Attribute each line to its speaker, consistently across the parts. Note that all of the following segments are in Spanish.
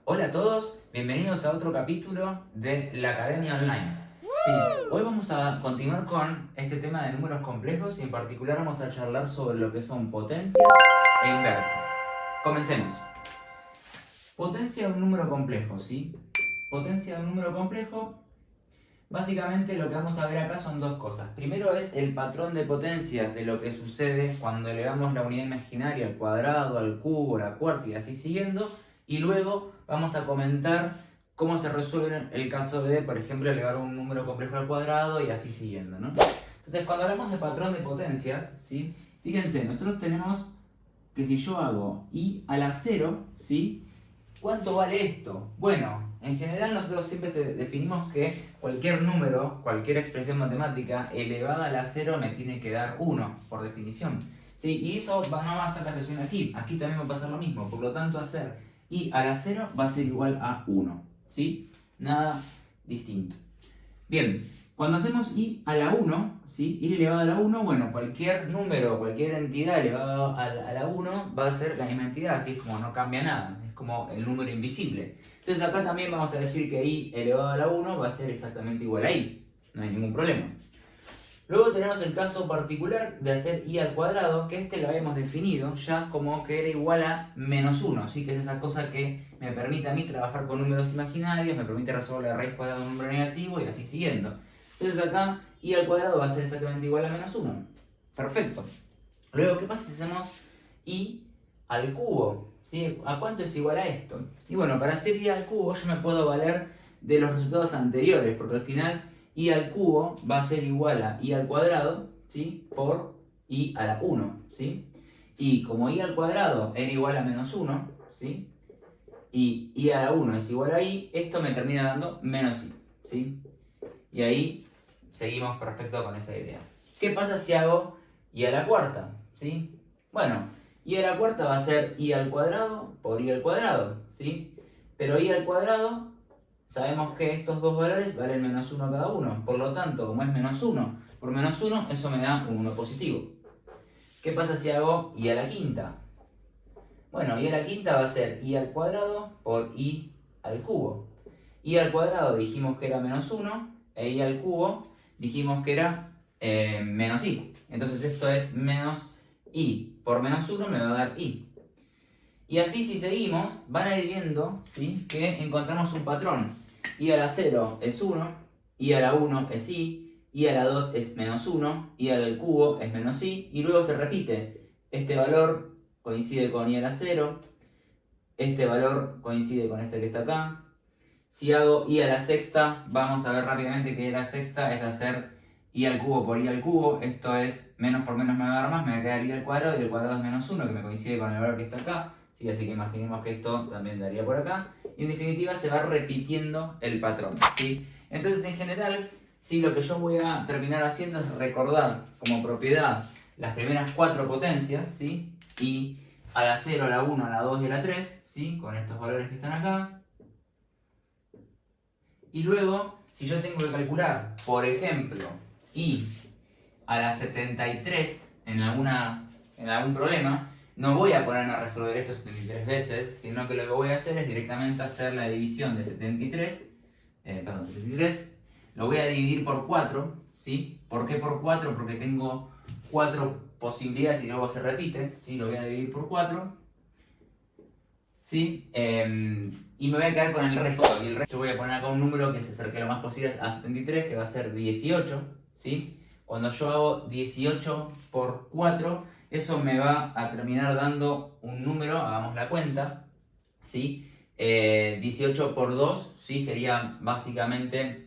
Speaker 1: Hola a todos, bienvenidos a otro capítulo de la Academia Online. Sí, hoy vamos a continuar con este tema de números complejos y en particular vamos a charlar sobre lo que son potencias e inversas. Comencemos. Potencia de un número complejo, ¿sí? Potencia de un número complejo, básicamente lo que vamos a ver acá son dos cosas. Primero es el patrón de potencias de lo que sucede cuando elevamos la unidad imaginaria al cuadrado, al cubo, a la cuarta y así siguiendo. Y luego vamos a comentar cómo se resuelve el caso de, por ejemplo, elevar un número complejo al cuadrado y así siguiendo, ¿no? Entonces, cuando hablamos de patrón de potencias, ¿sí? Fíjense, nosotros tenemos que si yo hago i a la 0, ¿sí? ¿Cuánto vale esto? Bueno, en general nosotros siempre definimos que cualquier número, cualquier expresión matemática elevada a la 0 me tiene que dar 1, por definición. ¿Sí? Y eso no va a ser la excepción aquí. Aquí también va a pasar lo mismo. Por lo tanto, hacer i a la 0 va a ser igual a 1. ¿Sí? Nada distinto. Bien, cuando hacemos i a la 1, ¿sí? I elevado a la 1, bueno, cualquier número, cualquier entidad elevada a la 1 va a ser la misma entidad, así es como no cambia nada, es como el número invisible. Entonces acá también vamos a decir que i elevado a la 1 va a ser exactamente igual a i, no hay ningún problema. Luego tenemos el caso particular de hacer i al cuadrado, que este lo habíamos definido ya como que era igual a menos 1, ¿sí? Que es esa cosa que me permite a mí trabajar con números imaginarios, me permite resolver la raíz cuadrada de un número negativo y así siguiendo. Entonces acá i al cuadrado va a ser exactamente igual a menos 1. Perfecto. Luego, ¿qué pasa si hacemos i al cubo? ¿Sí? ¿A cuánto es igual a esto? Y bueno, para hacer i al cubo yo me puedo valer de los resultados anteriores, porque al final i al cubo va a ser igual a i al cuadrado, ¿sí? Por i a la 1, ¿sí? Y como i al cuadrado era igual a menos 1, ¿sí? Y i a la 1 es igual a i, esto me termina dando menos i, ¿sí? Y ahí seguimos perfecto con esa idea. ¿Qué pasa si hago i a la cuarta? ¿Sí? Bueno, i a la cuarta va a ser i al cuadrado por i al cuadrado, ¿sí? Pero i al cuadrado, sabemos que estos dos valores valen menos 1 cada uno. Por lo tanto, como es menos 1 por menos 1, eso me da un 1 positivo. ¿Qué pasa si hago i a la quinta? Bueno, i a la quinta va a ser i al cuadrado por i al cubo. I al cuadrado dijimos que era menos 1, e i al cubo dijimos que era menos i. Entonces esto es menos i por menos 1 me va a dar i. Y así si seguimos, van a ir viendo, ¿sí? Que encontramos un patrón. I a la 0 es 1, i a la 1 es i a la 2 es menos 1, i al cubo es menos i, y luego se repite. Este valor coincide con i a la 0, este valor coincide con este que está acá. Si hago i a la sexta, vamos a ver rápidamente que i a la sexta es hacer i al cubo por i al cubo. Esto es menos por menos me va a dar más, me va a quedar i al cuadrado y el cuadrado es menos 1, que me coincide con el valor que está acá. Sí, así que imaginemos que esto también daría por acá. Y en definitiva se va repitiendo el patrón, ¿sí? Entonces en general, sí, lo que yo voy a terminar haciendo es recordar como propiedad las primeras 4 potencias, ¿sí? I a la 0, a la 1, a la 2 y a la 3, ¿sí? Con estos valores que están acá. Y luego, si yo tengo que calcular, por ejemplo, i a la 73 en algún problema, no voy a ponerme a resolver esto 73 veces, sino que lo que voy a hacer es directamente hacer la división de 73, lo voy a dividir por 4, ¿sí? ¿Por qué por 4? Porque tengo 4 posibilidades y luego se repite, ¿sí? Lo voy a dividir por 4, ¿sí? Y me voy a quedar con el resto. Y el resto yo voy a poner acá un número que se acerque lo más posible a 73, que va a ser 18, ¿sí? Cuando yo hago 18 por 4, eso me va a terminar dando un número, hagamos la cuenta, ¿sí? 18 por 2, ¿sí? Sería básicamente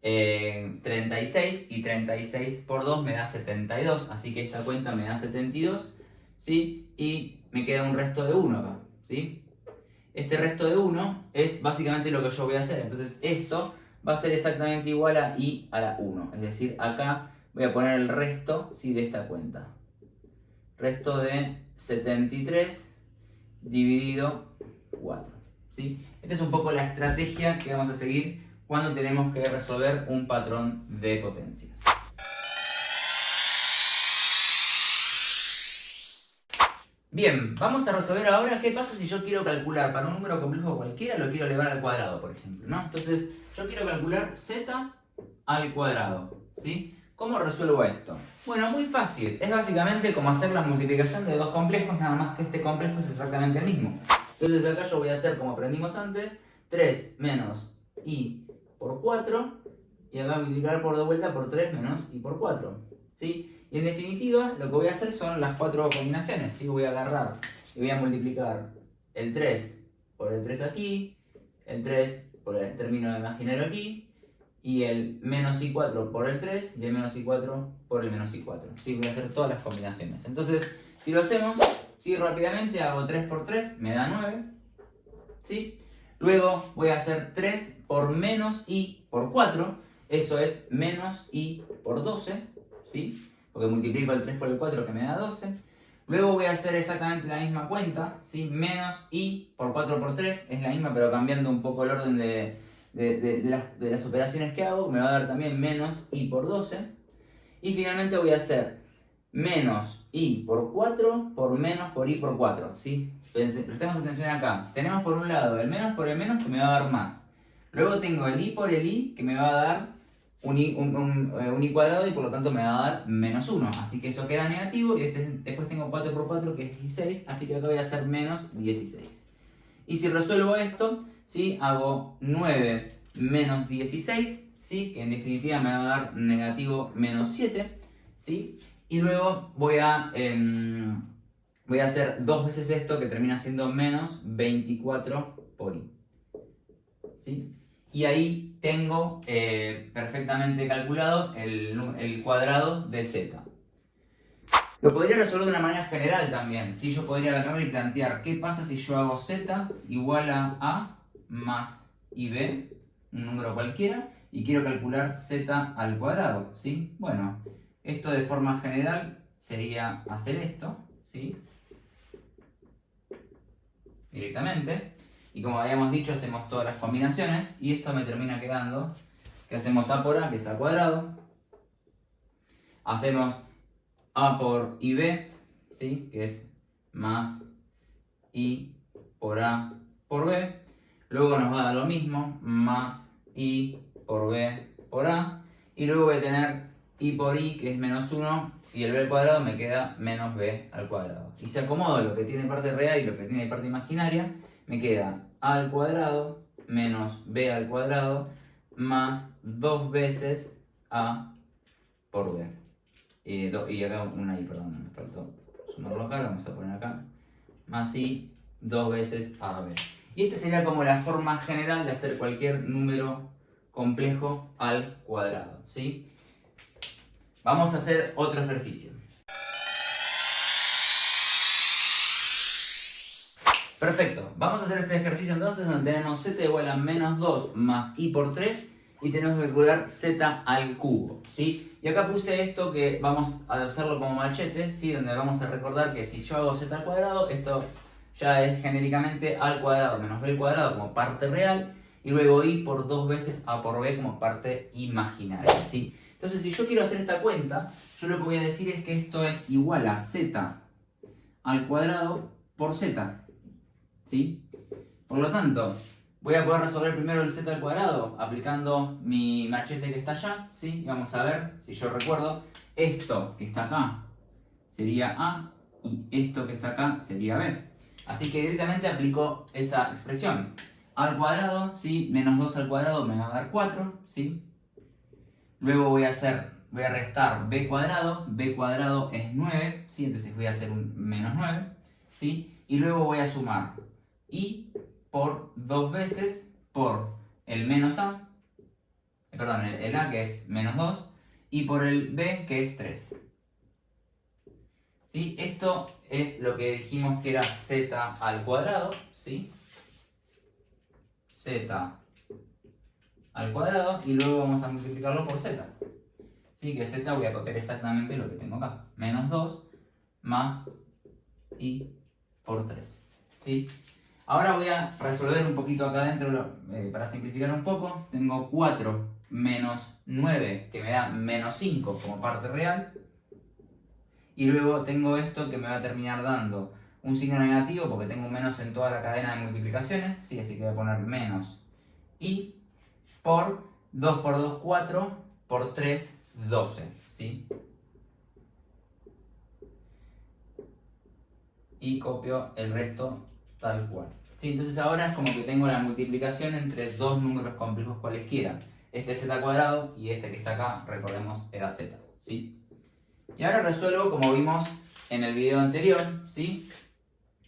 Speaker 1: 36, y 36 por 2 me da 72, así que esta cuenta me da 72, ¿sí? Y me queda un resto de 1 acá, ¿sí? Este resto de 1 es básicamente lo que yo voy a hacer. Entonces esto va a ser exactamente igual a i a la 1. Es decir, acá voy a poner el resto, ¿sí? De esta cuenta. Resto de 73 dividido 4. ¿Sí? Esta es un poco la estrategia que vamos a seguir cuando tenemos que resolver un patrón de potencias. Bien, vamos a resolver ahora qué pasa si yo quiero calcular para un número complejo cualquiera, lo quiero elevar al cuadrado, por ejemplo, ¿no? Entonces, yo quiero calcular z al cuadrado, ¿sí? ¿Cómo resuelvo esto? Bueno, muy fácil. Es básicamente como hacer la multiplicación de dos complejos, nada más que este complejo es exactamente el mismo. Entonces acá yo voy a hacer como aprendimos antes, 3 menos i por 4, y acá multiplicar por de vuelta por 3 menos i por 4, ¿sí? Y en definitiva, lo que voy a hacer son las 4 combinaciones, ¿sí? Voy a agarrar y voy a multiplicar el 3 por el 3 aquí, el 3 por el término imaginario aquí, y el menos i4 por el 3 y el menos i4 por el menos i4. ¿Sí? Voy a hacer todas las combinaciones. Entonces, si lo hacemos, ¿sí? Rápidamente hago 3 por 3, me da 9. ¿Sí? Luego voy a hacer 3 por menos i por 4, eso es menos i por 12, ¿sí? Porque multiplico el 3 por el 4 que me da 12. Luego voy a hacer exactamente la misma cuenta, ¿sí? Menos i por 4 por 3, es la misma pero cambiando un poco el orden de las operaciones que hago, me va a dar también menos i por 12. Y finalmente voy a hacer menos i por 4 por menos por i por 4, ¿sí? Prestemos atención acá. Tenemos por un lado el menos por el menos que me va a dar más. Luego tengo el i por el i que me va a dar un i cuadrado y por lo tanto me va a dar menos 1. Así que eso queda negativo y después tengo 4 por 4 que es 16, así que acá voy a hacer menos 16. Y si resuelvo esto, ¿sí? Hago 9 menos 16, ¿sí? Que en definitiva me va a dar negativo menos 7, ¿sí? Y luego voy a hacer dos veces esto que termina siendo menos 24 por i, ¿sí? Y ahí tengo perfectamente calculado el cuadrado de z. Lo podría resolver de una manera general también. ¿Sí? Yo podría agarrar y plantear qué pasa si yo hago z igual a más ib, un número cualquiera, y quiero calcular z al cuadrado, ¿sí? Bueno, esto de forma general sería hacer esto, ¿sí? Directamente. Y como habíamos dicho, hacemos todas las combinaciones, y esto me termina quedando que hacemos a por a, que es al cuadrado. Hacemos a por ib, ¿sí? Que es más i por a por b. Luego nos va a dar lo mismo, más i por b por a. Y luego voy a tener i por i, que es menos 1, y el b al cuadrado me queda menos b al cuadrado. Y si acomodo lo que tiene parte real y lo que tiene parte imaginaria, me queda a al cuadrado menos b al cuadrado más 2 veces a por b. Y acá una i, perdón, me faltó sumarlo acá, lo vamos a poner acá. Más i 2 veces ab. Y esta sería como la forma general de hacer cualquier número complejo al cuadrado, ¿sí? Vamos a hacer otro ejercicio. Perfecto, vamos a hacer este ejercicio entonces donde tenemos z igual a menos 2 más i por 3 y tenemos que calcular z al cubo, ¿sí? Y acá puse esto que vamos a usarlo como machete, ¿sí? Donde vamos a recordar que si yo hago z al cuadrado, esto ya es genéricamente a al cuadrado menos b al cuadrado como parte real y luego i por 2 veces a por b como parte imaginaria, ¿sí? Entonces si yo quiero hacer esta cuenta, yo lo que voy a decir es que esto es igual a z al cuadrado por z, ¿sí? Por lo tanto, voy a poder resolver primero el z al cuadrado aplicando mi machete que está allá, ¿sí? Y vamos a ver si yo recuerdo. Esto que está acá sería a y esto que está acá sería b. Así que directamente aplico esa expresión. A al cuadrado, ¿sí? Menos 2 al cuadrado me va a dar 4, ¿sí? Luego voy a restar b cuadrado es 9, ¿sí? Entonces voy a hacer un menos 9, ¿sí? Y luego voy a sumar i por 2 veces por el menos a, perdón, el a que es menos 2, y por el b que es 3. ¿Sí? Esto es lo que dijimos que era z al cuadrado, ¿sí? Z al cuadrado, y luego vamos a multiplicarlo por z. ¿Sí? Que z voy a copiar exactamente lo que tengo acá. Menos 2 más i por 3. ¿Sí? Ahora voy a resolver un poquito acá adentro para simplificar un poco. Tengo 4 menos 9 que me da menos 5 como parte real. Y luego tengo esto que me va a terminar dando un signo negativo porque tengo un menos en toda la cadena de multiplicaciones, ¿sí? Así que voy a poner menos i por 2 por 2, 4, por 3, 12, ¿sí? Y copio el resto tal cual. ¿Sí? Entonces ahora es como que tengo la multiplicación entre dos números complejos cualesquiera. Este es z cuadrado y este que está acá, recordemos, era z, ¿sí? Y ahora resuelvo como vimos en el video anterior, ¿sí?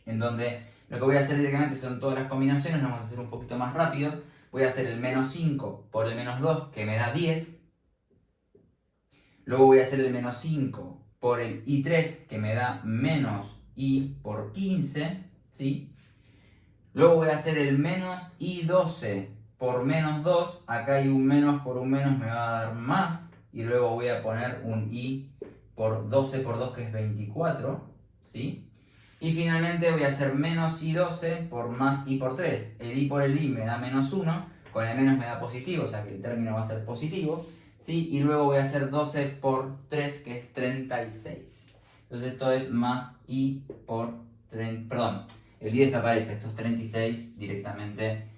Speaker 1: En donde lo que voy a hacer directamente son todas las combinaciones, vamos a hacer un poquito más rápido. Voy a hacer el menos 5 por el menos 2, que me da 10. Luego voy a hacer el menos 5 por el i3, que me da menos i por 15, ¿sí? Luego voy a hacer el menos i12 por menos 2. Acá hay un menos por un menos, me va a dar más. Y luego voy a poner un i por 12 por 2, que es 24, ¿sí? Y finalmente voy a hacer menos i12 por más i por 3. El i por el i me da menos 1, con el menos me da positivo, o sea que el término va a ser positivo, ¿sí? Y luego voy a hacer 12 por 3, que es 36. Entonces esto es más i por 30, perdón, el i desaparece, esto es 36 directamente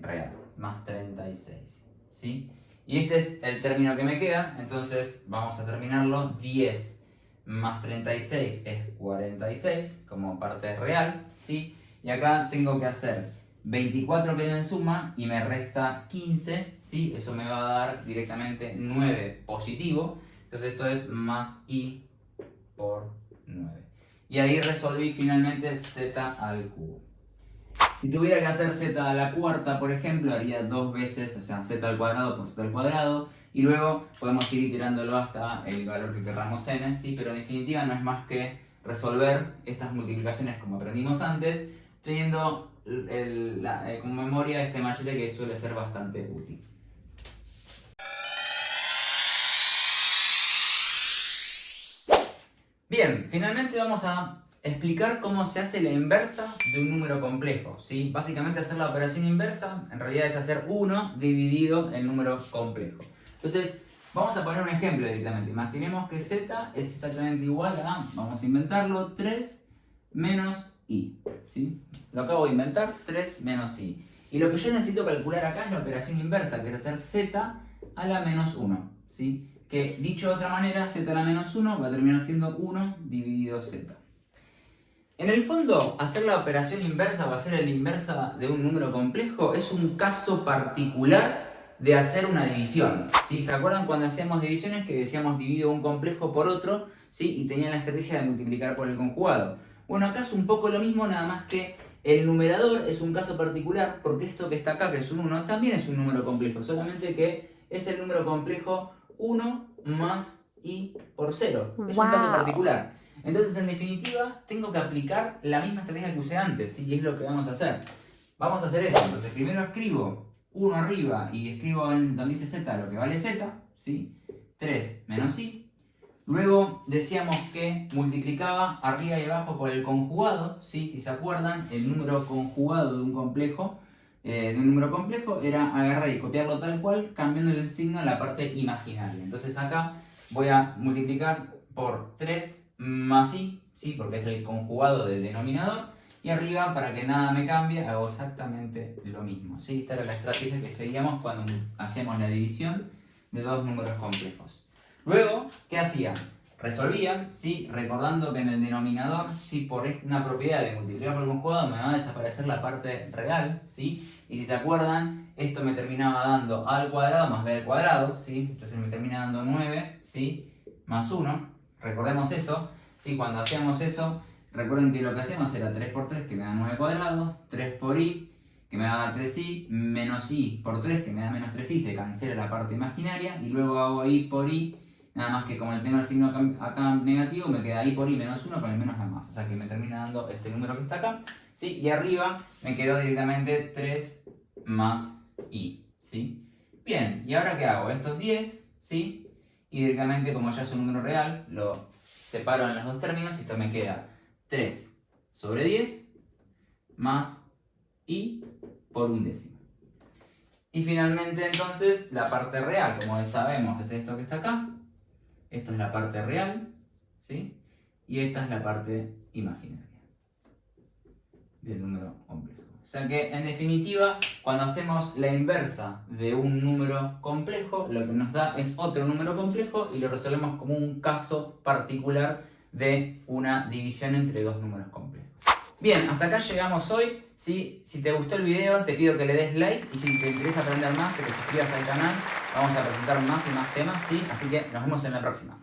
Speaker 1: real, más 36, ¿sí? Y este es el término que me queda, entonces vamos a terminarlo. 10 más 36 es 46 como parte real, ¿sí? Y acá tengo que hacer 24 que en suma y me resta 15, ¿sí? Eso me va a dar directamente 9 positivo, entonces esto es más i por 9. Y ahí resolví finalmente z al cubo. Si tuviera que hacer z a la cuarta, por ejemplo, haría dos veces, o sea, z al cuadrado por z al cuadrado, y luego podemos ir itirándolo hasta el valor que querramos n, ¿sí? Pero en definitiva no es más que resolver estas multiplicaciones como aprendimos antes, teniendo como memoria este machete que suele ser bastante útil. Bien, finalmente vamos a explicar cómo se hace la inversa de un número complejo, ¿sí? Básicamente hacer la operación inversa en realidad es hacer 1 dividido el número complejo. Entonces, vamos a poner un ejemplo directamente. Imaginemos que z es exactamente igual a, vamos a inventarlo, 3 menos i, ¿sí? Lo acabo de inventar, 3 menos i. Y lo que yo necesito calcular acá es la operación inversa, que es hacer z a la menos 1, ¿sí? Que dicho de otra manera, z a la menos 1 va a terminar siendo 1 dividido z. En el fondo, hacer la operación inversa o hacer la inversa de un número complejo es un caso particular de hacer una división. ¿Sí? ¿Se acuerdan cuando hacíamos divisiones que decíamos divido un complejo por otro? ¿Sí? Y tenían la estrategia de multiplicar por el conjugado. Bueno, acá es un poco lo mismo, nada más que el numerador es un caso particular porque esto que está acá, que es un 1, también es un número complejo, solamente que es el número complejo 1 más i por 0. Es un caso particular. Entonces, en definitiva, tengo que aplicar la misma estrategia que usé antes, ¿sí? Y es lo que vamos a hacer. Vamos a hacer eso. Entonces, primero escribo 1 arriba y escribo donde dice z lo que vale z, ¿sí? 3 menos i. Luego decíamos que multiplicaba arriba y abajo por el conjugado, ¿sí? Si se acuerdan, el número conjugado de un complejo, era agarrar y copiarlo tal cual, cambiando el signo en la parte imaginaria. Entonces acá voy a multiplicar por 3 más i, ¿sí? Porque es el conjugado del denominador. Y arriba, para que nada me cambie, hago exactamente lo mismo, ¿sí? Esta era la estrategia que seguíamos cuando hacíamos la división de dos números complejos. Luego, ¿qué hacía? Resolvía, ¿sí? Recordando que en el denominador, ¿sí? Por una propiedad de multiplicar por el conjugado, me va a desaparecer la parte real, ¿sí? Y si se acuerdan, esto me terminaba dando a al cuadrado más b al cuadrado, ¿sí? Entonces me termina dando 9, ¿sí? Más 1. Recordemos eso, ¿sí? Cuando hacíamos eso, recuerden que lo que hacíamos era 3 por 3, que me da 9 cuadrados, 3 por i, que me va a dar 3i, menos i por 3, que me da menos 3i, se cancela la parte imaginaria, y luego hago i por i, nada más que como tengo el signo acá negativo, me queda i por i menos 1 con el menos nada más, o sea que me termina dando este número que está acá, ¿sí? Y arriba me quedó directamente 3 más i, ¿sí? Bien, ¿y ahora qué hago? Estos 10, ¿sí? Y directamente, como ya es un número real, lo separo en los dos términos y esto me queda 3 sobre 10 más i por un décimo. Y finalmente entonces la parte real, como sabemos, es esto que está acá. Esto es la parte real, ¿sí? Y esta es la parte imaginaria. del número complejo. O sea que, en definitiva, cuando hacemos la inversa de un número complejo, lo que nos da es otro número complejo y lo resolvemos como un caso particular de una división entre dos números complejos. Bien, hasta acá llegamos hoy. Si te gustó el video, te pido que le des like y si te interesa aprender más, que te suscribas al canal. Vamos a presentar más y más temas, ¿sí? Así que nos vemos en la próxima.